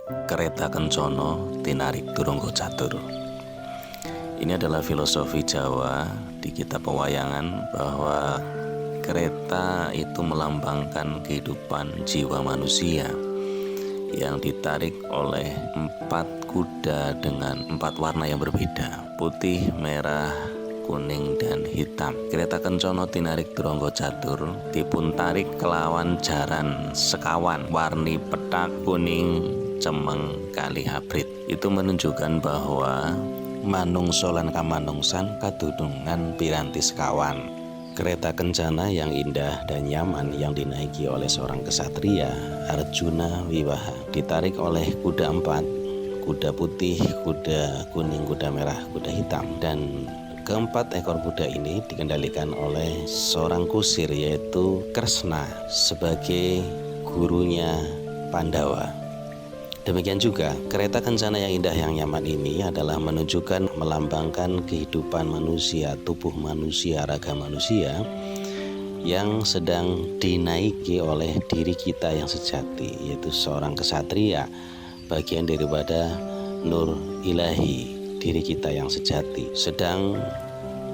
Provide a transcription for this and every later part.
Kereta kencono tinarik turunggo catur. Ini adalah filosofi Jawa di kitab pewayangan bahwa kereta itu melambangkan kehidupan jiwa manusia yang ditarik oleh 4 kuda dengan 4 warna yang berbeda: putih, merah, kuning, dan hitam. Kereta kencono tinarik turunggo catur dipun tarik kelawan jaran sekawan warni petak kuning cemeng kali habrit. Itu menunjukkan bahwa manungsa lan kamanungsan kadunungan piranti sekawan. Kereta kencana yang indah dan nyaman yang dinaiki oleh seorang kesatria, Arjuna Wiwaha, ditarik oleh kuda 4, kuda putih, kuda kuning, kuda merah, kuda hitam. Dan keempat ekor kuda ini dikendalikan oleh seorang kusir, yaitu Kresna, sebagai gurunya Pandawa. Demikian juga kereta kencana yang indah yang nyaman ini adalah menunjukkan, melambangkan kehidupan manusia, tubuh manusia, raga manusia yang sedang dinaiki oleh diri kita yang sejati, yaitu seorang kesatria, bagian daripada nur ilahi, diri kita yang sejati sedang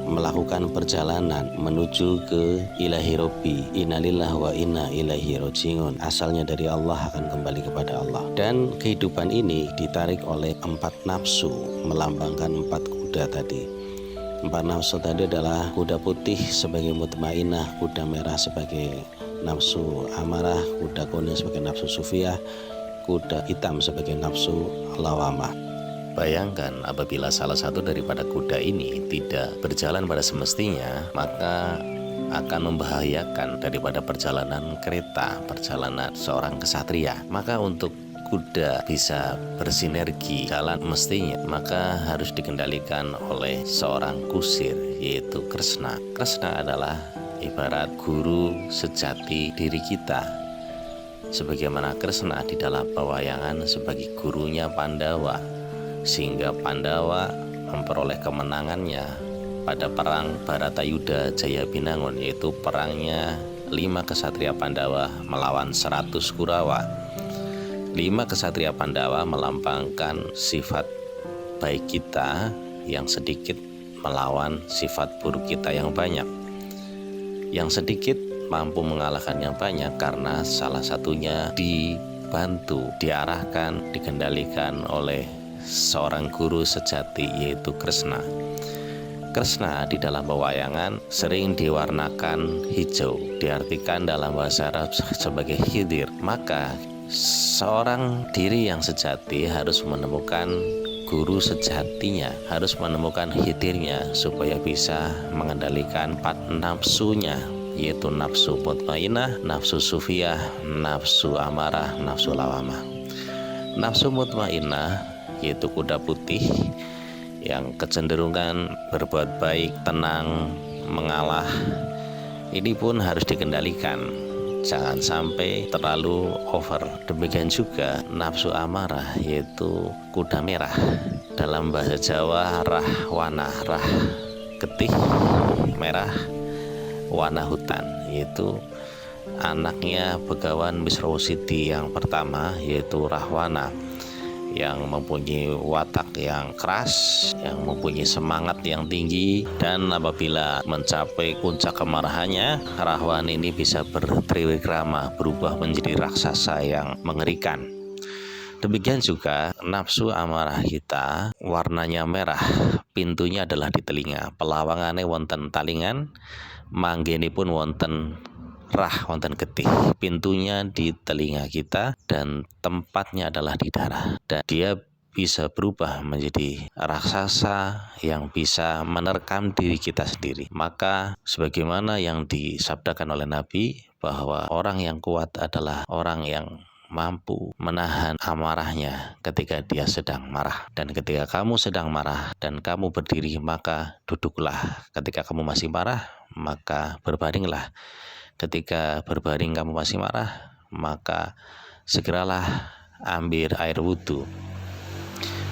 melakukan perjalanan menuju ke ilahi robbi, innalillahi wa inna ilaihi rojiun. Asalnya dari Allah, akan kembali kepada Allah. Dan kehidupan ini ditarik oleh 4 nafsu, melambangkan 4 kuda tadi. 4 nafsu tadi adalah kuda putih sebagai mutmainah, kuda merah sebagai nafsu amarah, kuda kuning sebagai nafsu sufiyah, kuda hitam sebagai nafsu lawamah. Bayangkan apabila salah satu daripada kuda ini tidak berjalan pada semestinya, maka akan membahayakan daripada perjalanan kereta, perjalanan seorang kesatria. Maka untuk kuda bisa bersinergi jalan mestinya, maka harus dikendalikan oleh seorang kusir, yaitu Kresna. Kresna adalah ibarat guru sejati diri kita, sebagaimana Kresna di dalam pewayangan sebagai gurunya Pandawa, sehingga Pandawa memperoleh kemenangannya pada perang Baratayuda Jayabinangun, yaitu perangnya 5 kesatria Pandawa melawan 100 Kurawa. 5 kesatria Pandawa melambangkan sifat baik kita yang sedikit melawan sifat buruk kita yang banyak. Yang sedikit mampu mengalahkan yang banyak karena salah satunya dibantu, diarahkan, dikendalikan oleh seorang guru sejati, yaitu Kresna. Kresna di dalam pewayangan sering diwarnakan hijau, diartikan dalam bahasa Arab sebagai khidir. Maka seorang diri yang sejati harus menemukan guru sejatinya, harus menemukan khidirnya, supaya bisa mengendalikan 4 nafsunya, yaitu nafsu mutmainah, nafsu sufiyah, nafsu amarah, nafsu lawamah. Nafsu mutmainah yaitu kuda putih yang kecenderungan berbuat baik, tenang, mengalah. Ini pun harus dikendalikan, jangan sampai terlalu over. Demikian juga nafsu amarah, yaitu kuda merah, dalam bahasa Jawa rahwana, rah getih, merah, wana hutan, yaitu anaknya Begawan Wisrawasidi yang pertama, yaitu Rahwana, yang mempunyai watak yang keras, yang mempunyai semangat yang tinggi, dan apabila mencapai puncak kemarahannya, Rahwana ini bisa bertriwikrama, berubah menjadi raksasa yang mengerikan. Demikian juga nafsu amarah kita, warnanya merah, pintunya adalah di telinga, pelawangane wonten talingan, manggenipun wonten rah, wonten getih. Pintunya di telinga kita dan tempatnya adalah di darah, dan dia bisa berubah menjadi raksasa yang bisa menerkam diri kita sendiri. Maka sebagaimana yang disabdakan oleh Nabi, bahwa orang yang kuat adalah orang yang mampu menahan amarahnya ketika dia sedang marah. Dan ketika kamu sedang marah dan kamu berdiri, maka duduklah. Ketika kamu masih marah, maka berbaringlah. Ketika berbaring kamu masih marah, maka segeralah ambil air wudhu.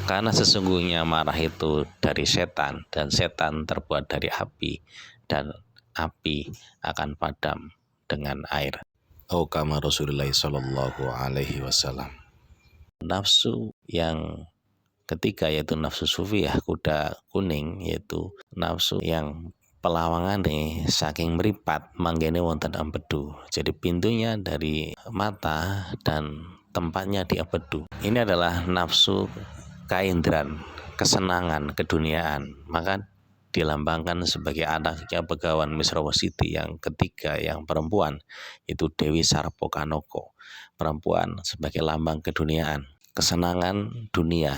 Karena sesungguhnya marah itu dari setan, dan setan terbuat dari api, dan api akan padam dengan air. Kama Rasulullah sallallahu alaihi wasallam. Nafsu yang ketiga yaitu nafsu sufiyah kuda kuning, yaitu nafsu yang pelawangan nih saking meripat manggene wonten empedu. Jadi pintunya dari mata dan tempatnya di empedu. Ini adalah nafsu kaindran, kesenangan, keduniaan. Maka dilambangkan sebagai anaknya Begawan Misrawasiti yang ketiga, yang perempuan, itu Dewi Sarpokanoko. Perempuan sebagai lambang keduniaan, kesenangan dunia,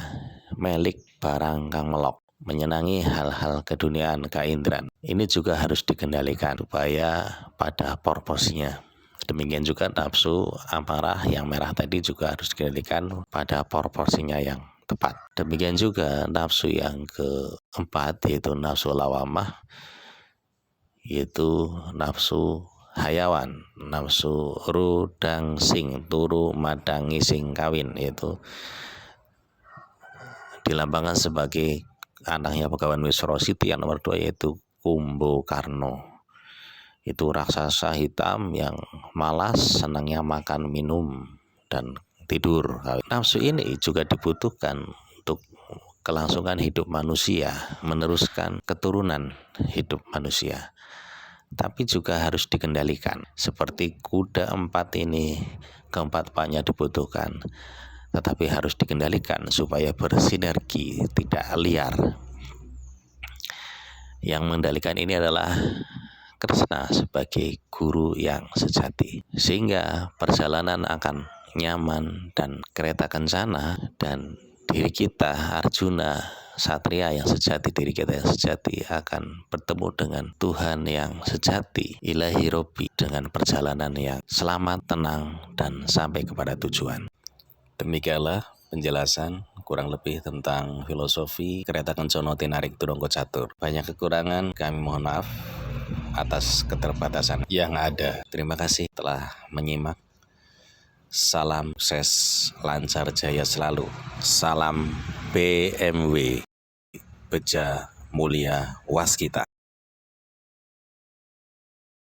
melik barang kang melok, menyenangi hal-hal keduniaan kaindran. Ini juga harus dikendalikan supaya pada proporsinya. Demikian juga nafsu amarah yang merah tadi juga harus dikendalikan pada proporsinya yang tepat. Demikian juga nafsu yang keempat yaitu nafsu lawamah, yaitu nafsu hayawan, nafsu rudang sing turu madangi sing kawin, yaitu dilambangkan sebagai anaknya Begawan Misrawasiti yang nomor 2 yaitu Kumbokarno. Itu raksasa hitam yang malas, senangnya makan, minum, dan tidur. Nafsu ini juga dibutuhkan untuk kelangsungan hidup manusia, meneruskan keturunan hidup manusia. Tapi juga harus dikendalikan. Seperti kuda empat ini, keempat-empatnya dibutuhkan, tetapi harus dikendalikan supaya bersinergi, tidak liar. Yang mengendalikan ini adalah Krishna sebagai guru yang sejati, sehingga perjalanan akan nyaman dan kereta kencana, dan diri kita Arjuna Satria yang sejati, diri kita yang sejati akan bertemu dengan Tuhan yang sejati, Ilahi Robbi, dengan perjalanan yang selamat, tenang, dan sampai kepada tujuan. Demikianlah penjelasan kurang lebih tentang filosofi Kereta Kencana Tinarik Turangga Catur. Banyak kekurangan, kami mohon maaf atas keterbatasan yang ada. Terima kasih telah menyimak. Salam sukses, lancar jaya selalu. Salam BMW Beja Mulia Waskita.